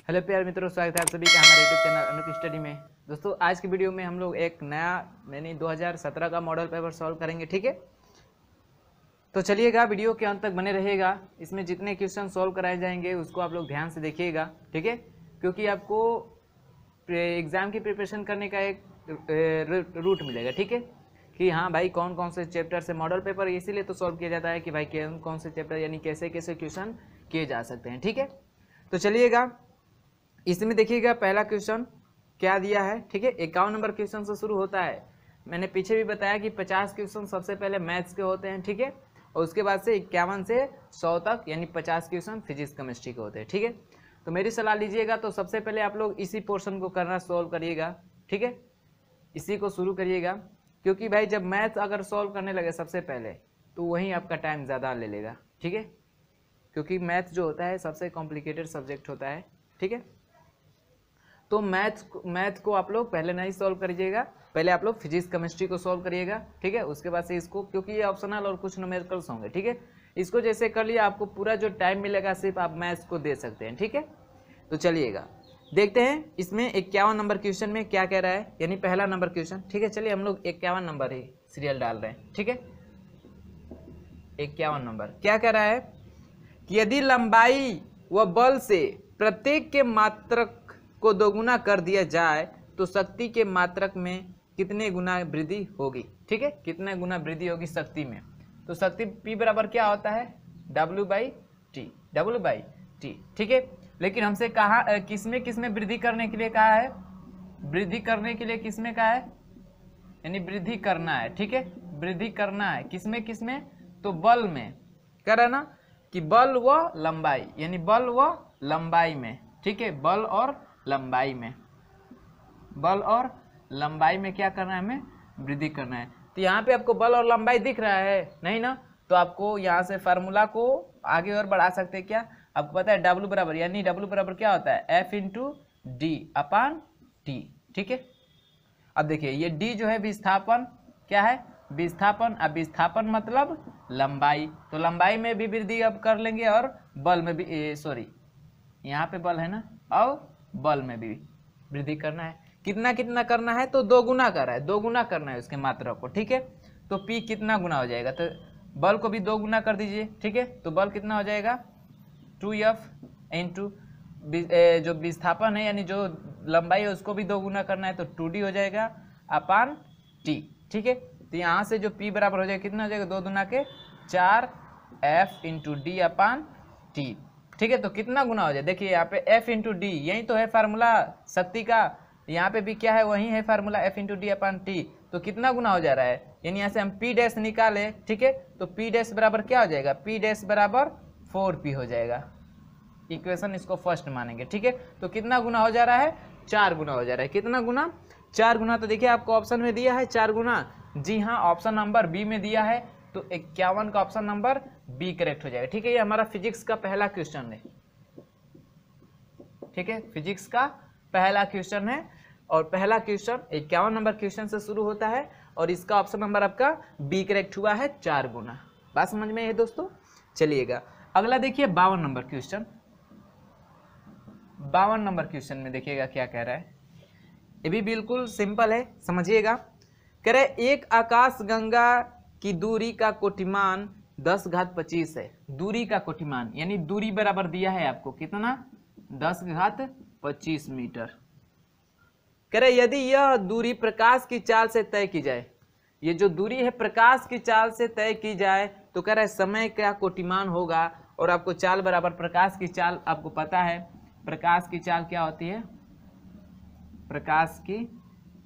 Hello प्यारे मित्रों, स्वागत है आप सभी का हमारे यूट्यूब चैनल अनुप स्टडी में। दोस्तों आज की वीडियो में हम लोग एक नया 2017 का मॉडल पेपर सॉल्व करेंगे। ठीक है, तो चलिएगा वीडियो के अंत तक बने रहिएगा। इसमें जितने क्वेश्चन सॉल्व कराए जाएंगे उसको आप लोग ध्यान से देखिएगा। ठीक है, क्योंकि आपको एग्ज़ाम की प्रिपरेशन करने का एक रूट मिलेगा। ठीक है, कि हाँ भाई कौन कौन से चैप्टर से मॉडल पेपर इसीलिए तो सॉल्व किया जाता है कि भाई कौन कौन से चैप्टर यानी कैसे कैसे क्वेश्चन किए जा सकते हैं। ठीक है, तो चलिएगा इसमें देखिएगा पहला क्वेश्चन क्या दिया है। ठीक है, 51 नंबर क्वेश्चन से शुरू होता है। मैंने पीछे भी बताया कि 50 क्वेश्चन सबसे पहले मैथ्स के होते हैं। ठीक है, और उसके बाद से 51 से 100 तक यानी 50 क्वेश्चन फिजिक्स केमिस्ट्री के होते हैं। ठीक है, तो मेरी सलाह लीजिएगा तो सबसे पहले आप लोग इसी पोर्शन को करना सॉल्व करिएगा। ठीक है, इसी को शुरू करिएगा, क्योंकि भाई जब मैथ अगर सॉल्व करने लगे सबसे पहले तो वहीं आपका टाइम ज़्यादा ले लेगा। ठीक है, क्योंकि मैथ जो होता है सबसे कॉम्प्लिकेटेड सब्जेक्ट होता है। ठीक है, तो मैथ को आप लोग पहले नहीं सॉल्व करिएगा, पहले आप लोग फिजिक्स केमिस्ट्री को सॉल्व करिएगा। ठीक है, उसके बाद से इसको, क्योंकि ये ऑप्शनल और कुछ न्यूमेरिकल्स होंगे। ठीक है, इसको जैसे कर लिया आपको पूरा जो टाइम मिलेगा सिर्फ आप मैथ्स को दे सकते हैं। ठीक है, तो चलिएगा देखते हैं इसमें 51 नंबर क्वेश्चन में क्या कह रहा है, यानी पहला नंबर क्वेश्चन। ठीक है, चलिए हम लोग 51 नंबर ही सीरियल डाल रहे हैं। ठीक है, 51 नंबर क्या कह रहा है कि यदि लंबाई व बल से प्रत्येक के मात्रक को दोगुना कर दिया जाए तो शक्ति के मात्रक में कितने गुना वृद्धि होगी। ठीक है, कितने गुना वृद्धि होगी शक्ति में। तो शक्ति P बराबर क्या होता है, W बाई टी। ठीक है, लेकिन हमसे कहा किसमें वृद्धि करने के लिए कहा है, वृद्धि करने के लिए किसमें कहा है, यानी वृद्धि करना है। ठीक है, वृद्धि करना है किसमें, तो बल में कह रहा है ना कि बल व लंबाई, यानी बल व लंबाई में। ठीक है, बल और लंबाई में क्या करना है, हमें वृद्धि करना है। तो यहाँ पे आपको बल और लंबाई दिख रहा है नहीं ना, तो आपको यहाँ से फार्मूला को आगे और बढ़ा सकते हैं। क्या आपको पता है W बराबर, यानी W बराबर क्या होता है, F इंटू डी अपान टी। ठीक है, अब देखिए ये D जो है विस्थापन, क्या है विस्थापन। अब विस्थापन मतलब लंबाई, तो लंबाई में भी वृद्धि अब कर लेंगे और बल में भी, सॉरी यहाँ पे बल है ना, और बल में भी वृद्धि करना है। कितना कितना करना है, तो दो गुना कर रहा है, दो गुना करना है उसके मात्रा को। ठीक है, तो P कितना गुना हो जाएगा, तो बल को भी दो गुना कर दीजिए। ठीक है, तो बल कितना हो जाएगा 2F इंटू जो विस्थापन है यानी जो लंबाई है उसको भी दो गुना करना है, तो 2D हो जाएगा अपान T। ठीक है, तो यहाँ से जो P बराबर हो जाएगा कितना हो जाएगा, 2 दूना के 4F इंटू डी अपान टी। ठीक है, तो कितना गुना हो जाए, देखिए यहाँ पे F इंटू डी यही तो है फार्मूला शक्ति का, यहाँ पे भी क्या है वही है फार्मूला F इंटू डी अपान टी। तो कितना गुना हो जा रहा है, यानी यहाँ से हम P डैश निकाले। ठीक है, तो P डैश बराबर क्या हो जाएगा, P डैश बराबर 4P हो जाएगा। इक्वेशन इसको फर्स्ट मानेंगे। ठीक है, तो कितना गुना हो जा रहा है, 4 गुना हो जा रहा है। कितना गुना, 4 गुना। तो देखिए आपको ऑप्शन में दिया है 4 गुना, जी हाँ ऑप्शन नंबर बी में दिया है, तो 51 का ऑप्शन नंबर बी करेक्ट हो जाएगा। ठीक है, ये हमारा फिजिक्स का पहला क्वेश्चन है। ठीक है, फिजिक्स का पहला क्वेश्चन है, और पहला क्वेश्चन 51 नंबर क्वेश्चन से शुरू होता है, और इसका ऑप्शन नंबर आपका बी करेक्ट हुआ है 4 गुना। बात समझ में है दोस्तों। चलिएगा अगला देखिए 52 नंबर क्वेश्चन। 52 नंबर क्वेश्चन में देखिएगा क्या कह रहा है, ये भी बिल्कुल सिंपल है, समझिएगा। कह रहे एक आकाश गंगा की दूरी का कोटिमान 10⁻25 है। दूरी का कोटिमान यानी दूरी बराबर दिया है आपको कितना, 10⁻25 मीटर। कह रहे यदि यह दूरी प्रकाश की चाल से तय की जाए, ये जो दूरी है प्रकाश की चाल से तय की जाए, तो कह रहा है समय का कोटिमान होगा। और आपको चाल बराबर प्रकाश की चाल आपको पता है, प्रकाश की चाल क्या होती है, प्रकाश की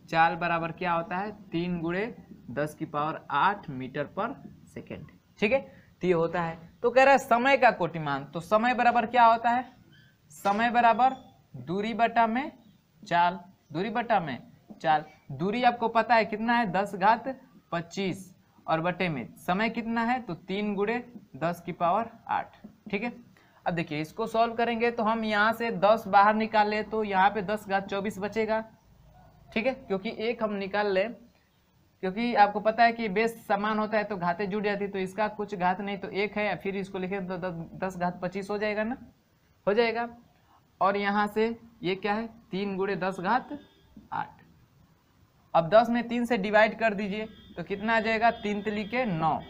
चाल बराबर क्या होता है, 3 × 10⁸ मीटर पर सेकेंड। ठीक है, तो ये होता है। तो कह रहा है समय का कोटिमान, तो समय बराबर क्या होता है, समय बराबर दूरी बटा में चाल, दूरी बटा में चाल। दूरी आपको पता है कितना है, 10⁻25, और बटे में समय कितना है, तो 3 × 10⁸। ठीक है, अब देखिए इसको सॉल्व करेंगे तो हम यहाँ से 10 बाहर निकाल ले तो यहाँ पे 10⁻24 बचेगा। ठीक है, क्योंकि एक हम निकाल लें, क्योंकि आपको पता है कि बेस समान होता है तो घातें जुड़ जाती है, तो इसका कुछ घात नहीं तो 1 है, फिर इसको लिखें तो 10⁻25 हो जाएगा ना, हो जाएगा। और यहाँ से ये क्या है 3 × 10⁸। अब 10 में 3 से डिवाइड कर दीजिए तो कितना आ जाएगा 3 × 3 = 9,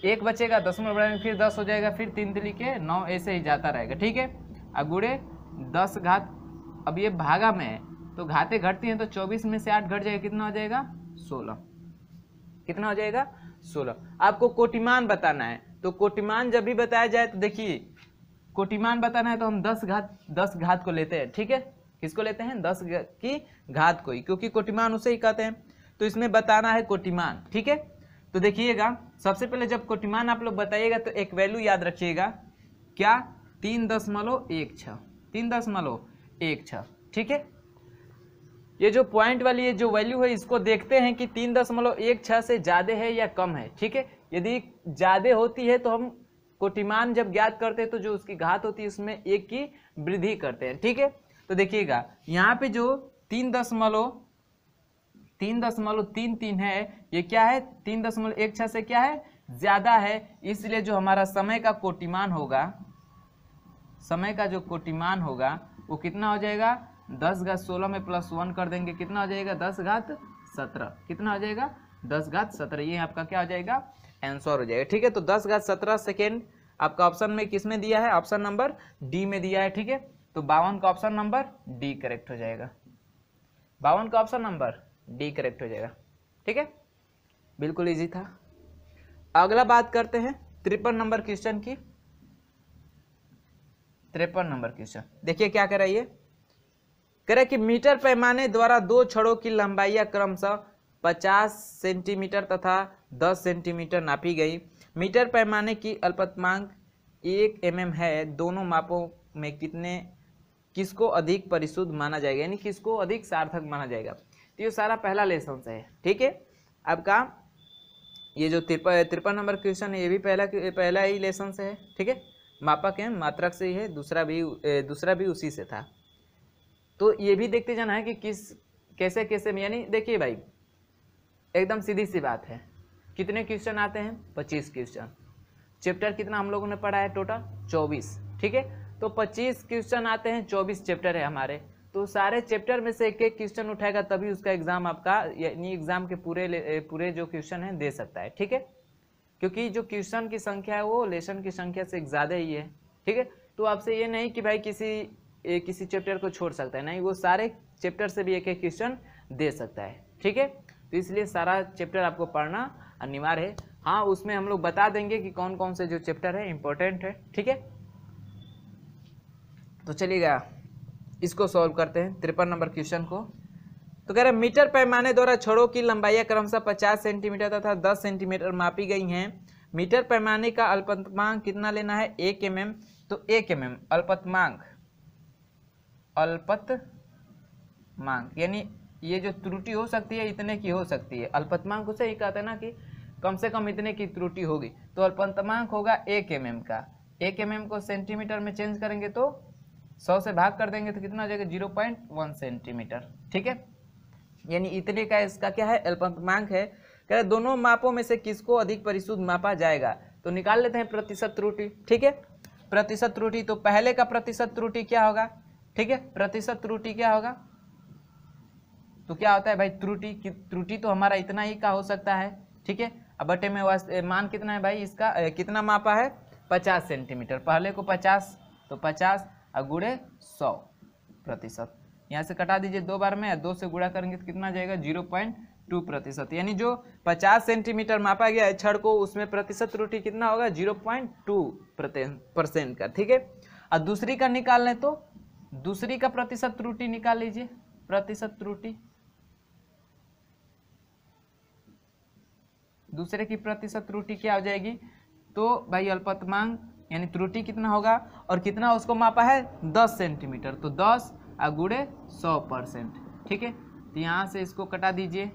एक बचेगा, 10 में बढ़ाएंगे फिर 10 हो जाएगा, फिर 3 × 3 = 9, ऐसे ही जाता रहेगा। ठीक है, अब गुणे 10 घात, अब ये भागा में है तो घातें घटती हैं तो 24 में से 8 घट जाएगा, कितना हो जाएगा 16, कितना हो जाएगा 16। आपको कोटिमान बताना है तो कोटिमान जब भी बताया जाए तो देखिए कोटिमान बताना है तो हम 10 घात को लेते हैं। ठीक है, किसको लेते हैं 10 की घात को ही, क्योंकि कोटिमान उसे ही कहते हैं। तो इसमें बताना है कोटिमान। ठीक है, तो देखिएगा सबसे पहले जब कोटिमान आप लोग बताइएगा तो एक वैल्यू याद रखिएगा, क्या 3.16, 3.16। ठीक है, ये जो पॉइंट वाली ये जो वैल्यू है इसको देखते हैं कि 3.16 से ज़्यादा है या कम है। ठीक है, यदि ज़्यादा होती है तो हम कोटिमान जब ज्ञात करते हैं तो जो उसकी घात होती है उसमें 1 की वृद्धि करते हैं। ठीक है, तो देखिएगा यहाँ पे जो 3.33 है ये क्या है 3.16 से क्या है ज़्यादा है, इसलिए जो हमारा समय का कोटिमान होगा, समय का जो कोटिमान होगा वो कितना हो जाएगा 10⁻16 में +1 कर देंगे, कितना हो जाएगा 10⁻17, कितना हो जाएगा 10⁻17। ये आपका क्या हो जाएगा आंसर हो जाएगा। ठीक है, तो 10⁻17 सेकेंड आपका ऑप्शन में किस में दिया है, ऑप्शन नंबर डी में दिया है। ठीक है, तो 52 का ऑप्शन नंबर डी करेक्ट हो जाएगा, 52 का ऑप्शन नंबर डी करेक्ट हो जाएगा। ठीक है, बिल्कुल इजी था। अगला बात करते हैं 53 नंबर क्वेश्चन की। 53 नंबर क्वेश्चन देखिए क्या कह रही है, कह रहे कि मीटर पैमाने द्वारा दो छड़ों की लंबाइयां क्रमशः 50 सेंटीमीटर तथा 10 सेंटीमीटर नापी गई। मीटर पैमाने की अल्पतमांक 1 mm है, दोनों मापों में किसको अधिक परिशुद्ध माना जाएगा, यानी किसको अधिक सार्थक माना जाएगा। तो ये सारा पहला लेसन से है। ठीक है, आपका ये जो 53 नंबर क्वेश्चन है ये भी पहला ही लेसन से है। ठीक है, मापक है मात्रक से ही है, दूसरा भी उसी से था। तो ये भी देखते जाना है कि कैसे यानी देखिए भाई एकदम सीधी सी बात है, कितने क्वेश्चन आते हैं 25 क्वेश्चन, चैप्टर कितना हम लोगों ने पढ़ा है टोटल 24। ठीक है, तो 25 क्वेश्चन आते हैं, 24 चैप्टर है हमारे, तो सारे चैप्टर में से एक एक क्वेश्चन उठाएगा तभी उसका एग्जाम आपका यानी एग्जाम के पूरे जो क्वेश्चन है दे सकता है। ठीक है, क्योंकि जो क्वेश्चन की संख्या है वो लेसन की संख्या से ज़्यादा ही है। ठीक है, तो आपसे ये नहीं कि भाई किसी चैप्टर को छोड़ सकता है, नहीं, वो सारे चैप्टर से भी एक एक क्वेश्चन दे सकता है। ठीक है, तो इसलिए सारा चैप्टर आपको पढ़ना अनिवार्य है। हाँ, उसमें हम लोग बता देंगे कि कौन कौन से जो चैप्टर है इंपॉर्टेंट है। ठीक है, तो चलिएगा इसको सॉल्व करते हैं 53 नंबर क्वेश्चन को। तो कह रहे मीटर पैमाने द्वारा छड़ों की लंबाइयां क्रमशः 50 सेंटीमीटर तथा 10 सेंटीमीटर मापी गई हैं। मीटर पैमाने का अल्पतमांक कितना लेना है 1 mm, तो 1 mm अल्पतमांक यानी ये जो त्रुटि हो सकती है इतने की हो सकती है। अल्पतमांक उसे ही कहते हैं ना कि कम से कम इतने की त्रुटि होगी, तो अल्पतमांक होगा 1 mm का। 1 mm को सेंटीमीटर में चेंज करेंगे तो 100 से भाग कर देंगे तो कितना हो जाएगा 0.1 सेंटीमीटर। ठीक है, यानी इतने का इसका क्या है अल्पतमांक है। कह रहे दोनों मापों में से किसको अधिक परिशुद्ध मापा जाएगा, तो निकाल लेते हैं प्रतिशत त्रुटि। ठीक है, प्रतिशत त्रुटि, तो पहले का प्रतिशत त्रुटि क्या होगा। ठीक है, प्रतिशत त्रुटि क्या होगा, तो क्या होता है भाई त्रुटि तो हमारा इतना ही का हो सकता है। ठीक है, अब बटे में मान कितना है भाई इसका कितना मापा है 50 सेंटीमीटर, पहले को 50 तो 50 और गुणे 100%। यहाँ से कटा दीजिए 2 बार में, 2 से गुणा करेंगे तो कितना जाएगा 0.2%, यानी जो 50 सेंटीमीटर मापा गया है छड़ को उसमें प्रतिशत त्रुटि कितना होगा 0.2% का। ठीक है, और दूसरी का निकाल लें तो दूसरी का प्रतिशत त्रुटि निकाल लीजिए। प्रतिशत त्रुटि दूसरे की प्रतिशत त्रुटि क्या हो जाएगी, तो भाई अल्पतमांक यानी त्रुटि कितना होगा और कितना उसको मापा है 10 सेंटीमीटर, तो 10 गुणे 100%। ठीक है, तो यहाँ से इसको कटा दीजिए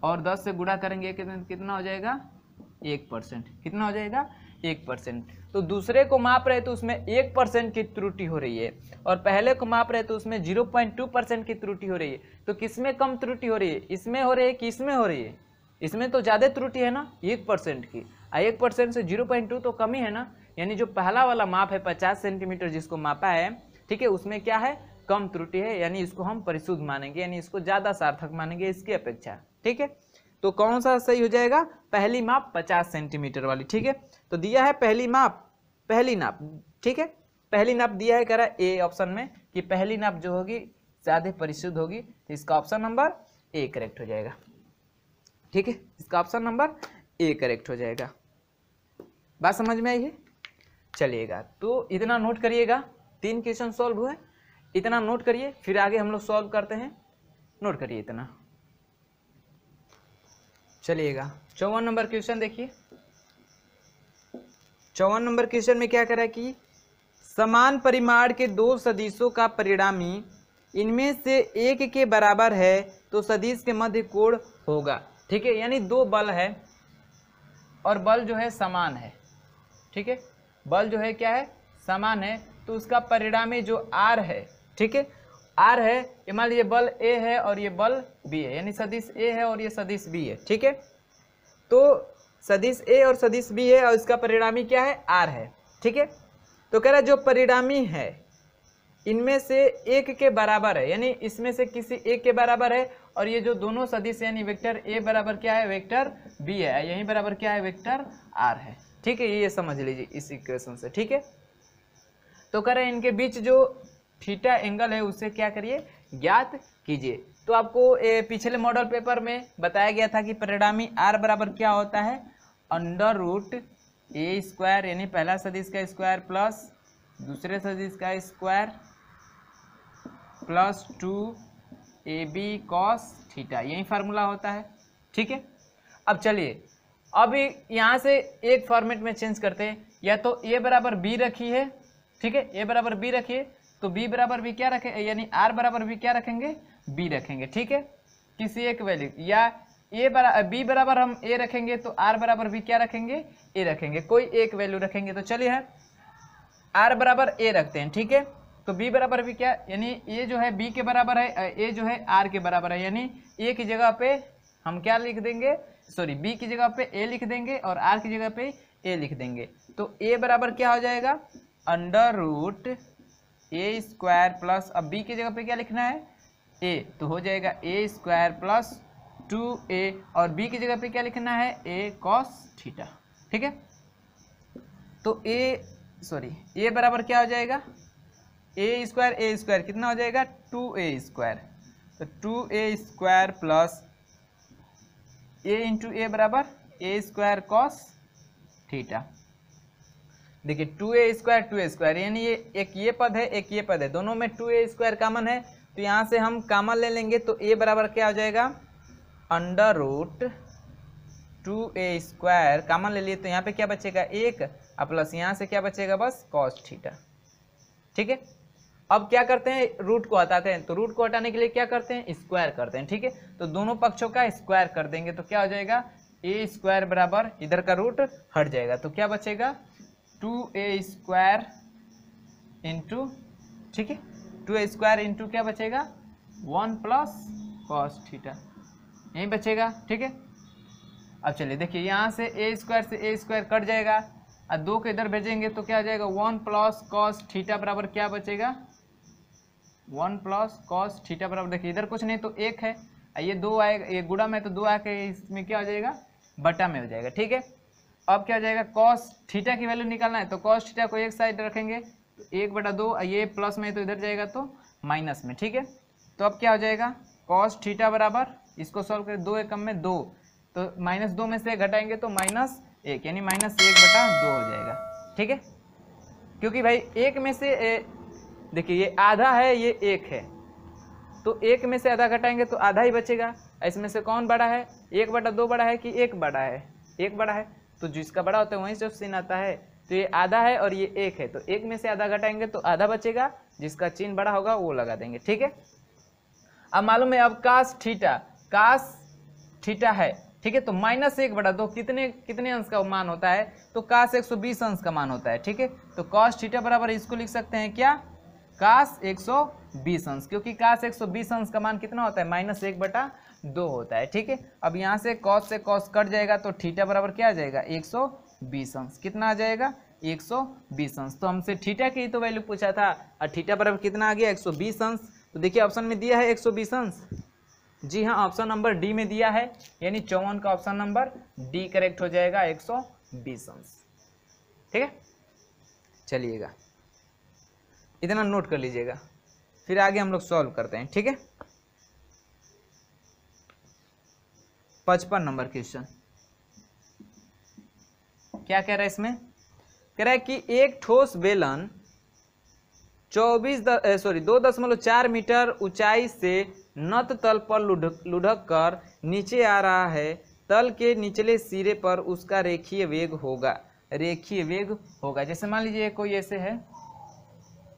और 10 से गुणा करेंगे कितना हो जाएगा 1%, कितना हो जाएगा 1%। तो दूसरे को माप रहे तो उसमें 1% की त्रुटि हो रही है और पहले को माप रहे तो उसमें 0.2% की त्रुटि हो रही है। तो किसमें कम त्रुटि हो रही है, इसमें हो रही है कि इसमें हो रही है, इसमें तो ज़्यादा त्रुटि है ना 1% की, 1% से 0.2 तो कम ही है ना। यानी जो पहला वाला माप है 50 सेंटीमीटर जिसको मापा है ठीक है, उसमें क्या है, कम त्रुटि है, यानी इसको हम परिशुद्ध मानेंगे, यानी इसको ज़्यादा सार्थक मानेंगे इसकी अपेक्षा। ठीक है, तो कौन सा सही हो जाएगा, पहली माप 50 सेंटीमीटर वाली। ठीक है, तो दिया है पहली नाप। ठीक है, पहली नाप दिया है, कह रहा है ए ऑप्शन में कि पहली नाप जो होगी ज़्यादा परिशुद्ध होगी, तो इसका ऑप्शन नंबर ए करेक्ट हो जाएगा। ठीक है, इसका ऑप्शन नंबर ए करेक्ट हो जाएगा। बात समझ में आई है? चलिएगा, तो इतना नोट करिएगा, 3 क्वेश्चन सॉल्व हुए, इतना नोट करिए, फिर आगे हम लोग सॉल्व करते हैं। नोट करिए इतना। चलिएगा 54 नंबर क्वेश्चन देखिए। 54 नंबर क्वेश्चन में क्या करा कि समान परिमाण के 2 सदिशों का परिणामी इनमें से एक के बराबर है तो सदिश के मध्य कोण होगा। ठीक है, यानी 2 बल है और बल जो है समान है। ठीक है, बल जो है क्या है, समान है, तो उसका परिणामी जो R है, ठीक है, R है, ये मान लीजिए बल A है और ये बल B है, यानी सदिश A है और ये सदिश B है। ठीक है, तो सदिश A और सदिश B है और इसका परिणामी क्या है, R है। ठीक है, तो कह रहा है जो परिणामी है इनमें से एक के बराबर है, यानी इसमें से किसी एक के बराबर है, और ये जो दोनों सदिश यानी वेक्टर A बराबर क्या है, वेक्टर B है, यही बराबर क्या है, वेक्टर R है। ठीक है, ये समझ लीजिए इस इक्वेशन से। ठीक है, तो कह रहे हैं इनके बीच जो थीटा एंगल है उसे क्या करिए, ज्ञात कीजिए। तो आपको पिछले मॉडल पेपर में बताया गया था कि परिणामी R बराबर क्या होता है, √a², यानी पहला सदिश का स्क्वायर प्लस दूसरे सदिश का square plus 2ab cos theta, यही फार्मूला होता है। ठीक है, अब चलिए, अब यहाँ से एक फॉर्मेट में चेंज करते हैं, या तो a बराबर b रखी है, ठीक है, a बराबर b रखिए, तो b बराबर भी क्या रखें, यानी r बराबर भी क्या रखेंगे, b रखेंगे। ठीक है, किसी एक वैल्यू, या b बराबर हम a रखेंगे तो r बराबर भी क्या रखेंगे, a रखेंगे, कोई एक वैल्यू रखेंगे। तो चलिए r बराबर a रखते हैं। ठीक है, तो b बराबर भी क्या, यानी a जो है b के बराबर है, a जो है r के बराबर है, यानी a की जगह पे हम क्या लिख देंगे, सॉरी b की जगह पे a लिख देंगे और r की जगह पे a लिख देंगे। तो a बराबर क्या हो जाएगा, √a² प्लस, अब b की जगह पे क्या लिखना है, a, तो हो जाएगा a² प्लस 2a, और b की जगह पे क्या लिखना है, a cos थीटा। ठीक है, तो a बराबर क्या हो जाएगा, a² कितना हो जाएगा, 2a², तो 2a² plus a into a बराबर a² cos थीटा। देखिए 2a², यानी ये एक ये पद है, एक ये पद है, दोनों में 2a² कॉमन है, तो यहाँ से हम कॉमन ले लेंगे, तो a बराबर क्या हो जाएगा, √2a² कॉमन ले लिए, तो यहाँ पे क्या बचेगा, 1, और प्लस यहाँ से क्या बचेगा, बस cos थीटा। ठीक है, अब क्या करते हैं, रूट को हटाते हैं, तो रूट को हटाने के लिए क्या करते हैं, स्क्वायर करते हैं। ठीक है, तो दोनों पक्षों का स्क्वायर कर देंगे, तो क्या हो जाएगा, a² बराबर इधर का रूट हट जाएगा, तो क्या बचेगा, 2a² इंटू, ठीक है, 2a² इंटू क्या बचेगा, 1 प्लस cos थीटा, यही बचेगा। ठीक है, अब चलिए देखिए, यहाँ से a² से a² कट जाएगा, और 2 को इधर भेजेंगे तो क्या हो जाएगा, 1 प्लस cos थीटा बराबर क्या बचेगा, 1 प्लस cos थीटा बराबर, देखिए इधर कुछ नहीं तो 1 है, ये 2 आएगा, ये गुणा में तो 2 आके इसमें क्या हो जाएगा, बटा में हो जाएगा। ठीक है, अब क्या हो जाएगा, cos थीटा की वैल्यू निकालना है, तो cos थीटा को एक साइड रखेंगे, तो 1/2, ये प्लस में तो इधर जाएगा तो माइनस में। ठीक है, तो अब क्या हो जाएगा, cos थीटा बराबर, इसको सॉल्व करें, 2 एकम में 2, तो -2 में से घटाएंगे तो -1, यानी -1/2 हो जाएगा। ठीक है, क्योंकि भाई एक में से देखिए ये आधा है, ये 1 है, तो 1 में से आधा घटाएंगे तो आधा ही बचेगा। इसमें से कौन बड़ा है, 1/2 बड़ा है कि 1 बड़ा है, 1 बड़ा है, तो जिसका बड़ा होता है वहीं से चिन्ह आता है, तो ये आधा है और ये 1 है, तो 1 में से आधा घटाएंगे तो आधा बचेगा, जिसका चिन्ह बड़ा होगा वो लगा देंगे। ठीक है, अब मालूम है, अब cos थीटा है, ठीक है, तो -1/2 कितने अंश का मान होता है, तो cos 120 अंश का मान होता है। ठीक है, तो cos थीटा बराबर इसको लिख सकते हैं क्या, cos 120 अंश, क्योंकि cos 120 अंश का मान कितना होता है, -1/2 होता है। ठीक है, अब यहाँ से cos कट जाएगा, तो थीटा बराबर क्या आ जाएगा, 120 अंश, कितना आ जाएगा, 120 अंश। तो हमसे थीटा की तो वैल्यू पूछा था और थीटा बराबर कितना आ गया 120 अंश। तो देखिए ऑप्शन में दिया है 120 अंश। जी हाँ, ऑप्शन नंबर डी में दिया है, यानी 54 का ऑप्शन नंबर डी करेक्ट हो जाएगा 120 अंश। ठीक है, चलिएगा इतना नोट कर लीजिएगा, फिर आगे हम लोग सॉल्व करते हैं। ठीक है, 55 नंबर क्वेश्चन क्या कह रहा है इसमें, कह रहा है कि एक ठोस बेलन 2.4 मीटर ऊंचाई से नत तल पर लुढ़क कर नीचे आ रहा है। तल के निचले सिरे पर उसका रेखीय वेग होगा। रेखीय वेग होगा, जैसे मान लीजिए कोई ऐसे है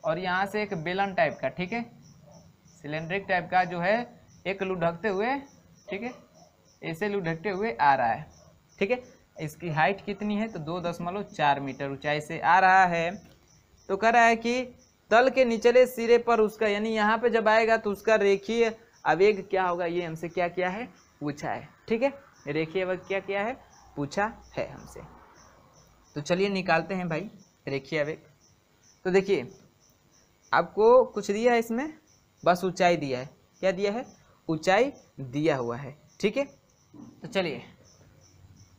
और यहाँ से एक बेलन टाइप का, ठीक है, सिलेंड्रिक टाइप का जो है एक लुढ़कते हुए, ठीक है, ऐसे लुढ़कते हुए आ रहा है। ठीक है, इसकी हाइट कितनी है तो 2.4 मीटर ऊंचाई से आ रहा है। तो कह रहा है कि तल के निचले सिरे पर उसका, यानी यहाँ पे जब आएगा तो उसका रेखीय आवेग क्या होगा, ये हमसे क्या किया है, पूछा है। ठीक है, रेखीय आवेग क्या किया है, पूछा है हमसे। तो चलिए निकालते हैं भाई रेखीय आवेग। तो देखिए आपको कुछ दिया है इसमें, बस ऊंचाई दिया है। क्या दिया है, ऊंचाई दिया हुआ है। ठीक है, तो चलिए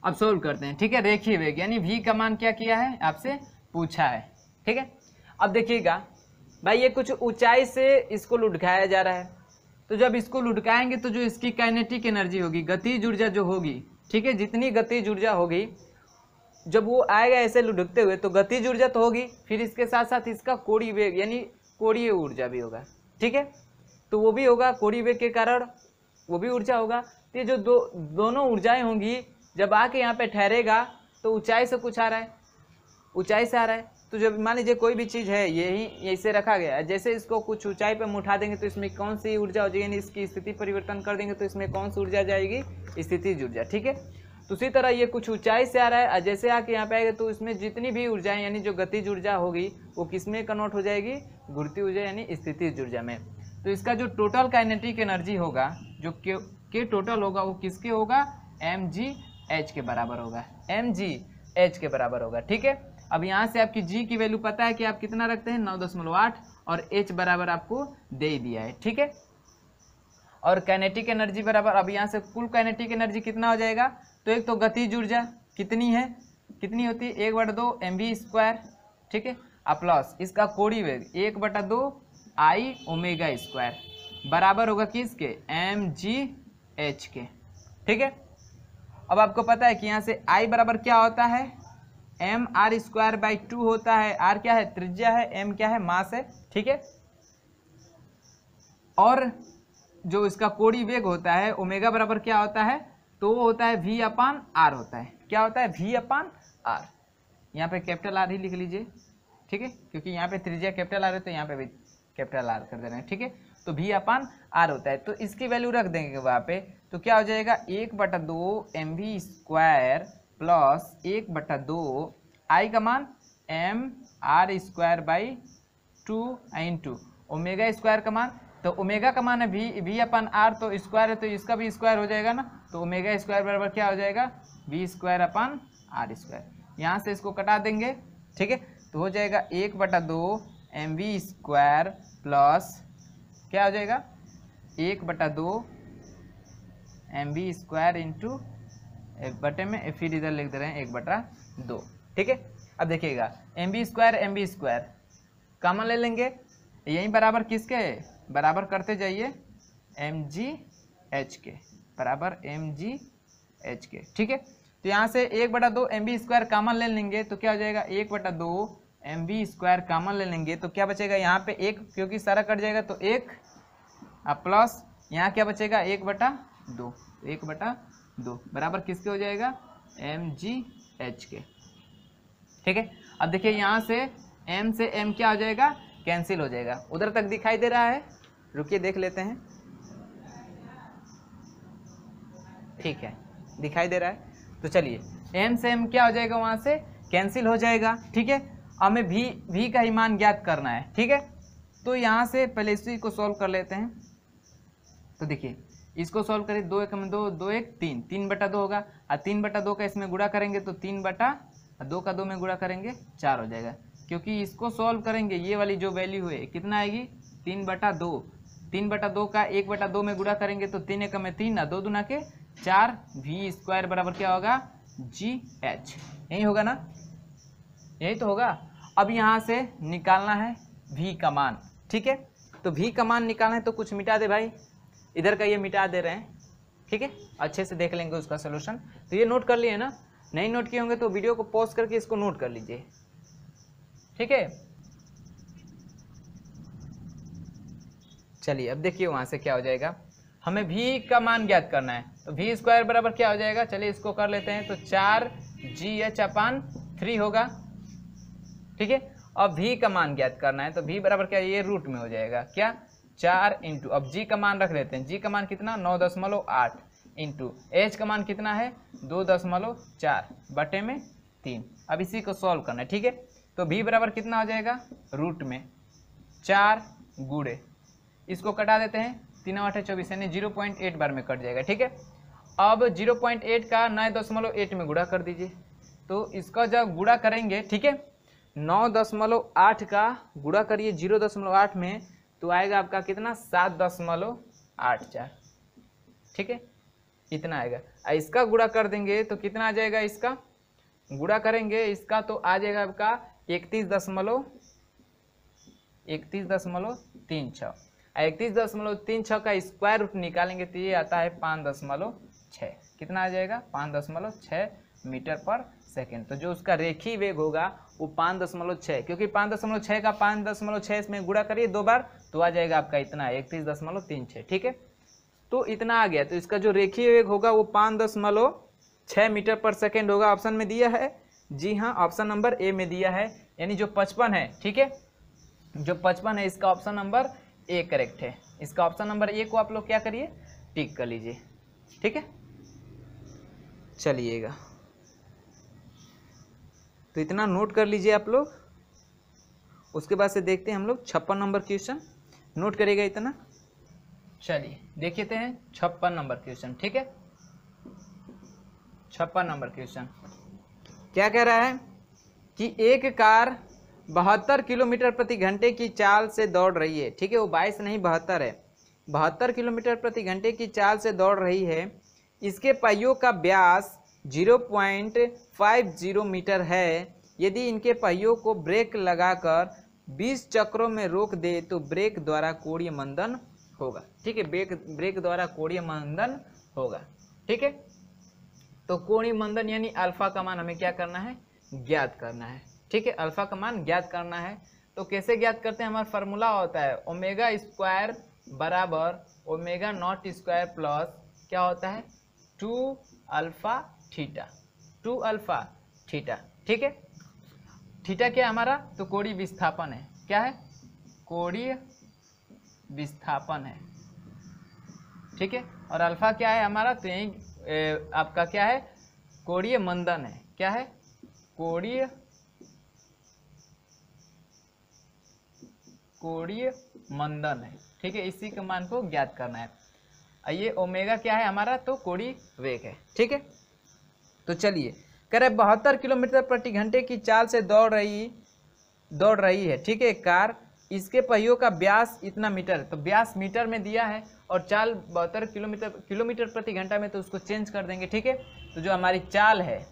अब सोल्व करते हैं। ठीक है, रेखीय वेग यानी v का मान क्या किया है, आपसे पूछा है। ठीक है, अब देखिएगा भाई ये कुछ ऊंचाई से इसको लुढ़काया जा रहा है, तो जब इसको लुढ़काएंगे तो जो इसकी काइनेटिक एनर्जी होगी, गतिज ऊर्जा जो होगी, ठीक है, जितनी गतिज ऊर्जा होगी जब वो आएगा ऐसे लुढ़कते हुए तो गतिज ऊर्जा तो होगी, फिर इसके साथ साथ इसका कोणीय वेग यानी कोणीय ऊर्जा भी होगा। ठीक है, तो वो भी होगा, कोणीय वेग के कारण वो भी ऊर्जा होगा। तो ये जो दोनों ऊर्जाएं होंगी जब आके यहाँ पे ठहरेगा तो ऊंचाई से कुछ आ रहा है, ऊंचाई से आ रहा है। तो जब मान लीजिए कोई भी चीज़ है यही ऐसे रखा गया है, जैसे इसको कुछ ऊंचाई पे हम उठा देंगे तो इसमें कौन सी ऊर्जा हो जाएगी, यानी इसकी स्थिति परिवर्तन कर देंगे तो इसमें कौन सी ऊर्जा जाएगी, स्थितिज ऊर्जा। ठीक है, तो उसी तरह ये कुछ ऊंचाई से आ रहा है और जैसे आके यहाँ पे आएगा तो इसमें जितनी भी ऊर्जाएं यानी जो गतिज ऊर्जा होगी वो किस में कन्वर्ट हो जाएगी, गुरुत्वीय ऊर्जा यानी स्थितिज ऊर्जा में। तो इसका जो टोटल काइनेटिक एनर्जी होगा, जो के टोटल होगा, वो किसके होगा, mgh के बराबर होगा, mgh के बराबर होगा। ठीक है, अब यहाँ से आपकी g की वैल्यू पता है कि आप कितना रखते हैं 9.8 और h बराबर आपको दे ही दिया है। ठीक है, और काइनेटिक एनर्जी बराबर, अब यहाँ से कुल काइनेटिक एनर्जी कितना हो जाएगा, तो एक तो गतिज ऊर्जा कितनी है, कितनी होती है 1/2 mv²। ठीक है, और प्लस इसका कोणीय वेग 1/2 I ω² बराबर होगा किसके, mgh के। ठीक है, अब आपको पता है कि यहाँ से I बराबर क्या होता है, mr²/2 होता है। r क्या है, त्रिज्या है, m क्या है, मास है। ठीक है, और जो इसका कोणीय वेग होता है ओमेगा बराबर क्या होता है, तो वो होता है v/r होता है। क्या होता है, v/r। यहाँ पे कैपिटल R ही लिख लीजिए। ठीक है, क्योंकि यहाँ पे त्रिज्या कैपिटल R है तो यहाँ पे भी कैपिटल R कर देना है। ठीक है, तो v/r होता है, तो इसकी वैल्यू रख देंगे वहाँ पे, तो क्या हो जाएगा 1/2 mv² प्लस 1/2 I का मान mr²/2 इंटू ओमेगा स्क्वायर का मान, तो ओमेगा का मान है v/r, तो स्क्वायर है तो इसका भी स्क्वायर हो जाएगा ना, तो ओमेगा स्क्वायर बराबर क्या हो जाएगा, v²/r²। यहाँ से इसको कटा देंगे। ठीक है, तो हो जाएगा 1/2 mv² प्लस क्या हो जाएगा 1/2 mv² इंटू बटे में फिर इधर लिख दे रहे हैं 1/2। ठीक है, अब देखिएगा mv² कॉमन ले लेंगे, यही बराबर किसके बराबर करते जाइए, mgh के बराबर mgh के। ठीक है, तो यहाँ से 1/2 mv² कॉमन ले लेंगे तो क्या हो जाएगा 1/2 mv² कॉमन ले लेंगे तो क्या बचेगा, यहाँ पे 1 क्योंकि सारा कट जाएगा तो 1 प्लस यहाँ क्या बचेगा 1/2, 1/2 बराबर किसके हो जाएगा, mgh के। ठीक है, अब देखिए यहाँ से m से m क्या हो जाएगा, कैंसिल हो जाएगा। उधर तक दिखाई दे रहा है, रुकिए देख लेते हैं। ठीक है, दिखाई दे रहा है, तो चलिए m से m क्या हो जाएगा, वहाँ से कैंसिल हो जाएगा। ठीक है, हमें v का ही मान ज्ञात करना है। ठीक है, तो यहाँ से पहले इसी को सॉल्व कर लेते हैं। तो देखिए इसको सॉल्व करें, 2 × 1 = 2, 2 × 1 = 3, 3/2 होगा, और 3/2 का इसमें गुणा करेंगे तो 3/2 2 का 2 में गुणा करेंगे 4 हो जाएगा, क्योंकि इसको सॉल्व करेंगे ये वाली जो वैल्यू है कितना आएगी 3/2। 3/2 का 1/2 में गुणा करेंगे तो 3 एकम में 3 ना 2 दूना के 4 v² बराबर क्या होगा GH। यही होगा ना, यही तो होगा। अब यहाँ से निकालना है v का मान, ठीक है। तो v का मान निकालना है तो कुछ मिटा दे भाई, इधर का ये मिटा दे रहे हैं, ठीक है। अच्छे से देख लेंगे उसका सोल्यूशन। तो ये नोट कर लिए ना, नहीं नोट किए होंगे तो वीडियो को पॉज करके इसको नोट कर लीजिए, ठीक है। चलिए अब देखिए वहां से क्या हो जाएगा, हमें v का मान ज्ञात करना है तो v² बराबर क्या हो जाएगा, चलिए इसको कर लेते हैं। तो 4GH/3 होगा, ठीक है। अब v का मान ज्ञात करना है तो v बराबर क्या, ये रूट में हो जाएगा क्या 4 इंटू, अब g का मान रख लेते हैं, g का मान कितना 9.8 इंटू h का मान कितना है 2.4 बटे में 3। अब इसी को सॉल्व करना है, ठीक है। तो v बराबर कितना हो जाएगा रूट में 4 गुणे, इसको कटा देते हैं 3 8 24 यानी 0.8 बार में कट जाएगा, ठीक है। अब 0.8 का 9.8 में गुणा कर दीजिए, तो इसका जब गुणा करेंगे, ठीक है, 9.8 का गुणा करिए 0.8 में तो आएगा आपका कितना 7.84, ठीक है, इतना आएगा। इसका गुणा कर देंगे तो कितना आ जाएगा, इसका गुणा करेंगे इसका तो आ जाएगा आपका 31.36। 31.36 का स्क्वायर रूट निकालेंगे तो ये आता है 5.6, कितना आ जाएगा 5.6 मीटर पर सेकेंड। तो जो उसका रेखीय वेग होगा वो 5.6, क्योंकि 5.6 का 5.6 में गुणा करिए 2 बार तो आ जाएगा आपका इतना 31.36, ठीक है। तो इतना आ गया, तो इसका जो रेखीय वेग होगा वो 5.6 मीटर पर सेकेंड होगा। ऑप्शन में दिया है, जी हाँ ऑप्शन नंबर ए में दिया है, यानी जो 55 है, ठीक है, जो 55 है इसका ऑप्शन नंबर ए करेक्ट है। इसका ऑप्शन नंबर ए को आप लोग क्या करिए टिक कर लीजिए, ठीक है। चलिएगा तो इतना नोट कर लीजिए आप लोग, उसके बाद से देखते हैं हम लोग 56 नंबर क्वेश्चन। नोट करेगा इतना, चलिए देखते हैं 56 नंबर क्वेश्चन, ठीक है। 56 नंबर क्वेश्चन क्या कह रहा है कि एक कार 72 किलोमीटर प्रति घंटे की चाल से दौड़ रही है, ठीक है, वो 22 नहीं 72 है, 72 किलोमीटर प्रति घंटे की चाल से दौड़ रही है। इसके पहियों का व्यास 0.50 मीटर है। यदि इनके पहियों को ब्रेक लगाकर 20 चक्रों में रोक दे तो ब्रेक द्वारा कोणीय मंदन होगा, ठीक है, ब्रेक द्वारा कोणीय मंदन होगा, ठीक है। तो कोणीय मंदन यानी अल्फा का मान हमें क्या करना है ज्ञात करना है, ठीक है, अल्फा का मान ज्ञात करना है। तो कैसे ज्ञात करते हैं, हमारा फार्मूला होता है ω² बराबर ω0² प्लस क्या होता है 2α थीटा, 2α थीटा, ठीक है। थीटा क्या है हमारा, तो कोणीय विस्थापन है, क्या है कोणीय विस्थापन है, ठीक है। और अल्फा क्या है हमारा, तो यही आपका क्या है कोणीय मंदन है, क्या है कोणीय मंदन है, ठीक है। इसी के मान को ज्ञात करना है। ये ओमेगा क्या है हमारा, तो कोणीय वेग है, ठीक है। तो चलिए कह रहे 72 किलोमीटर प्रति घंटे की चाल से दौड़ रही है, ठीक है, कार। इसके पहियों का व्यास इतना मीटर, तो व्यास मीटर में दिया है और चाल 72 किलोमीटर प्रति घंटा में, तो उसको चेंज कर देंगे, ठीक है। तो जो हमारी चाल है,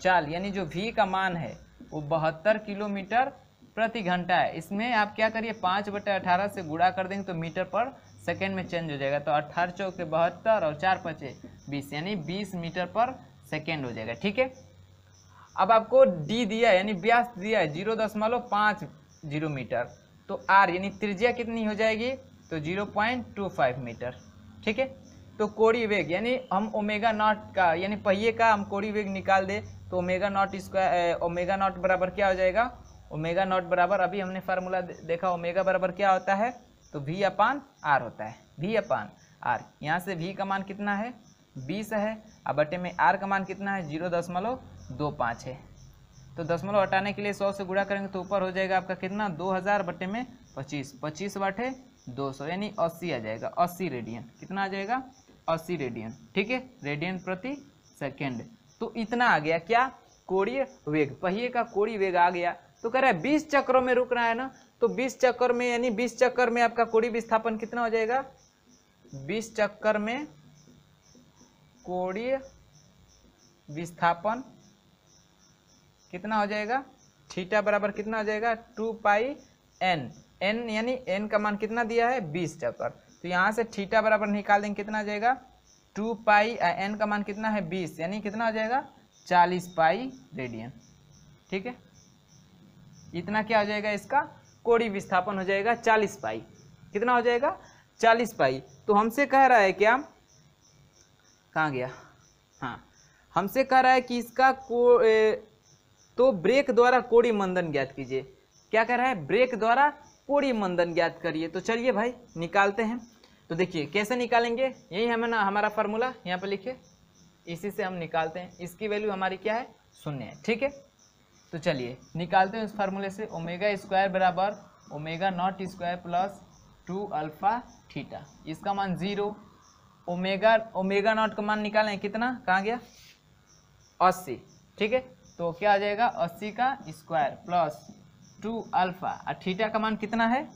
चाल यानी जो v का मान है वो 72 किलोमीटर प्रति घंटा है। इसमें आप क्या करिए 5/18 से गुणा कर देंगे तो मीटर पर सेकेंड में चेंज हो जाएगा। तो 18 चौके 72 और 4 5 20 यानी 20 मीटर पर सेकेंड हो जाएगा, ठीक है। अब आपको d दिया है यानी व्यास दिया है 0.50 मीटर, तो r यानी त्रिज्या कितनी हो जाएगी, तो 0.25 मीटर, ठीक है। तो कोणीय वेग यानी हम ω0 का यानी पहिए का हम कोणीय वेग निकाल दे तो ω0 बराबर क्या हो जाएगा, ω0 बराबर अभी हमने फार्मूला देखा ओमेगा बराबर क्या होता है, तो v/r होता है, v/r। यहाँ से v का मान कितना है 20 है, अब बटे में r का मान कितना है 0.25 है। तो दशमलव हटाने के लिए 100 से गुणा करेंगे तो ऊपर हो जाएगा आपका कितना 2000 बटे में 25, 25 बटे 200 यानी 80 आ जाएगा, 80 रेडियन, कितना आ जाएगा 80 रेडियन, ठीक है, रेडियन प्रति सेकेंड। तो इतना आ गया क्या, कोणीय वेग, पहिए का कोणीय वेग आ गया। तो कह रहा है 20 चक्रों में रुक रहा है ना, तो 20 चक्कर में यानी 20 चक्कर में आपका कोणीय विस्थापन कितना हो जाएगा, 20 चक्कर में कोणीय विस्थापन कितना हो जाएगा, थीटा बराबर कितना हो जाएगा 2 पाई एन, एन यानी एन का मान कितना दिया है 20 चक्कर, तो यहाँ से थीटा बराबर निकाल देंगे कितना आ जाएगा 2 पाई, एन का मान कितना है 20 यानी कितना हो जाएगा 40 पाई रेडियन। ठीक है, इतना क्या हो जाएगा, इसका कोणीय विस्थापन हो जाएगा 40 पाई, कितना हो जाएगा 40 पाई। तो हमसे कह रहा है क्या, कहाँ गया, हाँ हमसे कह रहा है कि इसका तो ब्रेक द्वारा कोणीय मंदन ज्ञात कीजिए। क्या कह रहा है, ब्रेक द्वारा कोणीय मंदन ज्ञात करिए। तो चलिए भाई निकालते हैं। तो देखिए कैसे निकालेंगे, यही है ना हमारा फार्मूला, यहाँ पे लिखिए, इसी से हम निकालते हैं। इसकी वैल्यू हमारी क्या है 0 है। ठीक है, तो चलिए निकालते हैं इस फार्मूले से। ओमेगा स्क्वायर बराबर omega naught square plus 2 alpha theta, इसका मान 0। ओमेगा नॉट का मान निकालें कितना, कहाँ गया 80। ठीक है, तो क्या आ जाएगा 80 का स्क्वायर प्लस 2 अल्फा, और थीटा का मान कितना है,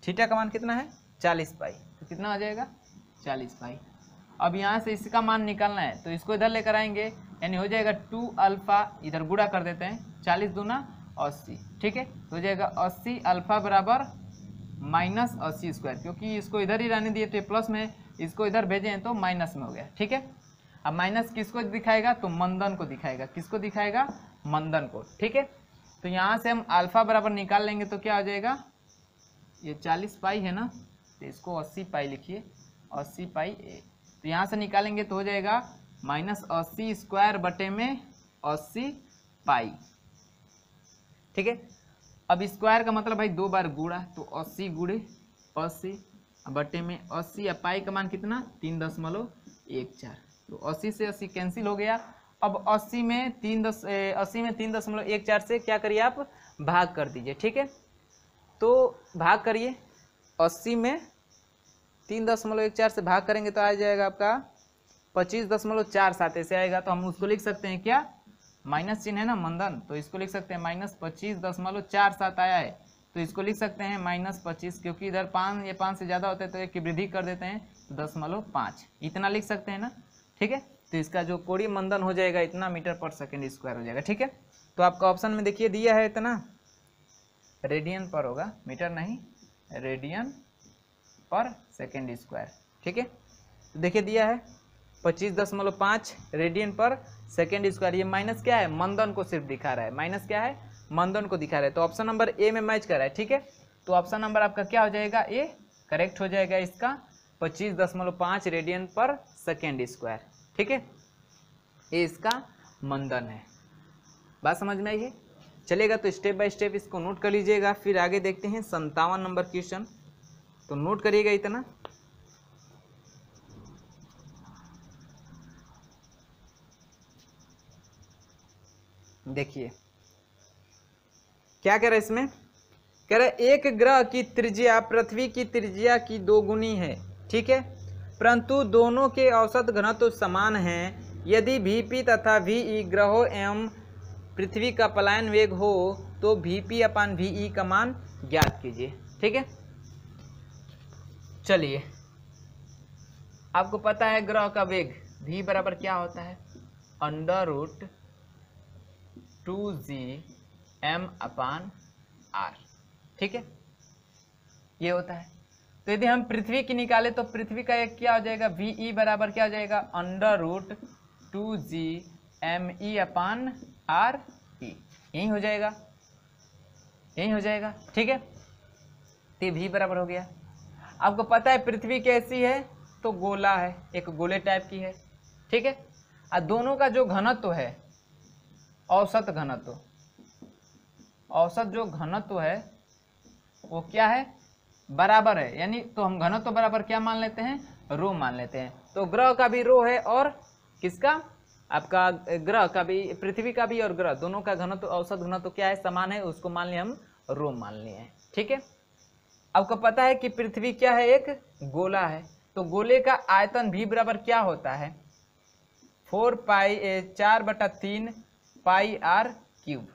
थीटा का मान कितना है 40 पाई, तो कितना आ जाएगा 40 पाई। अब यहाँ से इसका मान निकालना है, तो इसको इधर लेकर आएंगे, यानी हो जाएगा 2 अल्फा, इधर गुणा कर देते हैं, 40 दूना 80। ठीक है, तो हो जाएगा 80 अल्फा बराबर माइनस 80 स्क्वायर, क्योंकि इसको इधर ही रहने दिए तो ये प्लस में, इसको इधर भेजे हैं तो माइनस में हो गया। ठीक है, अब माइनस किसको दिखाएगा, तो मंदन को दिखाएगा, किसको दिखाएगा, मंदन को। ठीक है, तो यहाँ से हम अल्फा बराबर निकाल लेंगे, तो क्या हो जाएगा, ये 40 पाई है ना, तो इसको 80 पाई लिखिए, 80 पाई ए, तो यहाँ से निकालेंगे तो हो जाएगा माइनस 80 स्क्वायर बटे में 80 पाई। ठीक है, अब स्क्वायर का मतलब भाई 2 बार गुणा, तो 80 गुणे 80 बटे में 80, या पाई का मान कितना 3.14, तो 80 से 80 कैंसिल हो गया। अब 80 में 3.14 से क्या करिए आप, भाग कर दीजिए। ठीक है, तो भाग करिए, 80 में 3.14 से भाग करेंगे तो आ जाएगा आपका 25.47 ऐसे आएगा। तो हम उसको लिख सकते हैं क्या, माइनस चिन्ह है ना मंदन, तो इसको लिख सकते हैं माइनस 25.47 आया है, तो इसको लिख सकते हैं माइनस 25, क्योंकि इधर 5 या 5 से ज़्यादा होता है तो एक की वृद्धि कर देते हैं, तो 0.5 इतना लिख सकते हैं ना। ठीक है, तो इसका जो कोणीय मंदन हो जाएगा इतना मीटर पर सेकेंड स्क्वायर हो जाएगा। ठीक है, तो आपका ऑप्शन में देखिए दिया है इतना, रेडियन पर होगा, मीटर नहीं, रेडियन पर सेकेंड स्क्वायर। ठीक है, तो देखिए दिया है 25.5 रेडियन पर सेकेंड स्क्वायर, ये माइनस क्या है, मंदन को सिर्फ दिखा रहा है, माइनस क्या है, मंदन को दिखा रहा है, तो ऑप्शन नंबर ए में मैच कर रहा है। ठीक है, तो ऑप्शन नंबर आपका क्या हो जाएगा, ए करेक्ट हो जाएगा इसका 25.5 रेडियन पर सेकेंड स्क्वायर। ठीक है, ये इसका मंदन है। बात समझ में आई है, चलेगा तो स्टेप बाय स्टेप इसको नोट कर लीजिएगा, फिर आगे देखते हैं 57 नंबर क्वेश्चन, तो नोट करिएगा इतना। देखिए क्या कह रहा है इसमें, कह रहा है एक ग्रह की त्रिज्या पृथ्वी की त्रिज्या की 2 गुनी है। ठीक है, परंतु दोनों के औसत घनत्व समान हैं। यदि Vp तथा Ve ग्रहों एवं पृथ्वी का पलायन वेग हो तो Vp अपान Ve का मान ज्ञात कीजिए। ठीक है, चलिए आपको पता है ग्रह का वेग v बराबर क्या होता है, √2gm/r। ठीक है, ये होता है। तो यदि हम पृथ्वी की निकाले तो पृथ्वी का एक क्या हो जाएगा, Ve बराबर क्या हो जाएगा, √2gme/r। यही हो जाएगा, यही हो जाएगा। ठीक है, तो v बराबर हो गया। आपको पता है पृथ्वी कैसी है, तो गोला है, एक गोले टाइप की है। ठीक है, और दोनों का जो घनत्व है, औसत घनत्व, औसत जो घनत्व है वो क्या है, बराबर है, यानी तो हम घनत्व बराबर क्या मान लेते हैं, रो मान लेते हैं। तो ग्रह का भी रो है और किसका, आपका ग्रह का भी, पृथ्वी का भी और ग्रह दोनों का घनत्व, औसत घनत्व क्या है, समान है, उसको मान लिया हम रो मान लिए हैं। ठीक है, आपको पता है कि पृथ्वी क्या है, एक गोला है, तो गोले का आयतन भी बराबर क्या होता है, 4/3 pi r cube,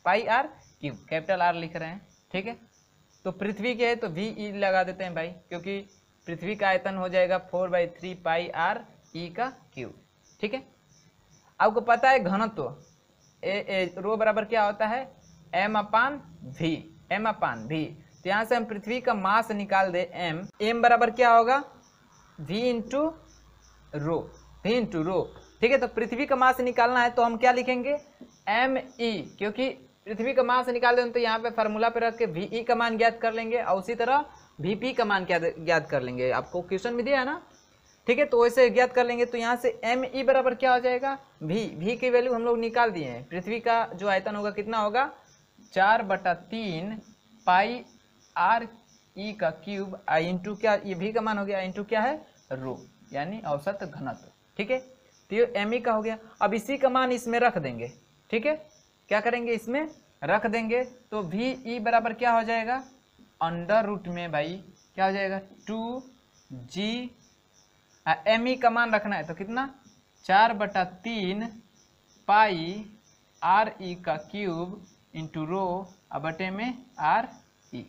pi r cube, capital R लिख रहे हैं, ठीक है। तो पृथ्वी के है तो वी ई लगा देते हैं भाई, क्योंकि पृथ्वी का आयतन हो जाएगा 4/3 पाई आर ई का क्यूब, ठीक है। आपको पता है घनत्व रो बराबर क्या होता है, m upon v, m upon v. तो यहाँ से हम पृथ्वी का मास निकाल दे m बराबर क्या होगा, v into rho, v into rho, ठीक है। तो पृथ्वी का मास निकालना है तो हम क्या लिखेंगे, m e, क्योंकि पृथ्वी का मास निकाल दें तो यहाँ पे फार्मूला पे रख के v e का मान ज्ञात कर लेंगे और उसी तरह v p का मान क्या ज्ञात कर लेंगे, आपको क्वेश्चन में दिया है ना, ठीक है। तो वैसे ज्ञात कर लेंगे। तो यहाँ से m e बराबर क्या हो जाएगा, v की वैल्यू हम लोग निकाल दिए हैं। पृथ्वी का जो आयतन होगा कितना होगा, 4/3 पाई आर ई का क्यूब इंटू क्या, ये v का मान हो गया, इंटू क्या है रो, यानी औसत घनत्व, ठीक है। तो ये m e का हो गया। अब इसी का मान इसमें रख देंगे, ठीक है। क्या करेंगे, इसमें रख देंगे तो v e बराबर क्या हो जाएगा, अंडर रूट में भाई क्या हो जाएगा 2g, m e का मान रखना है तो कितना 4/3 पाई आर ई का क्यूब इंटू रो बटे में आर ई,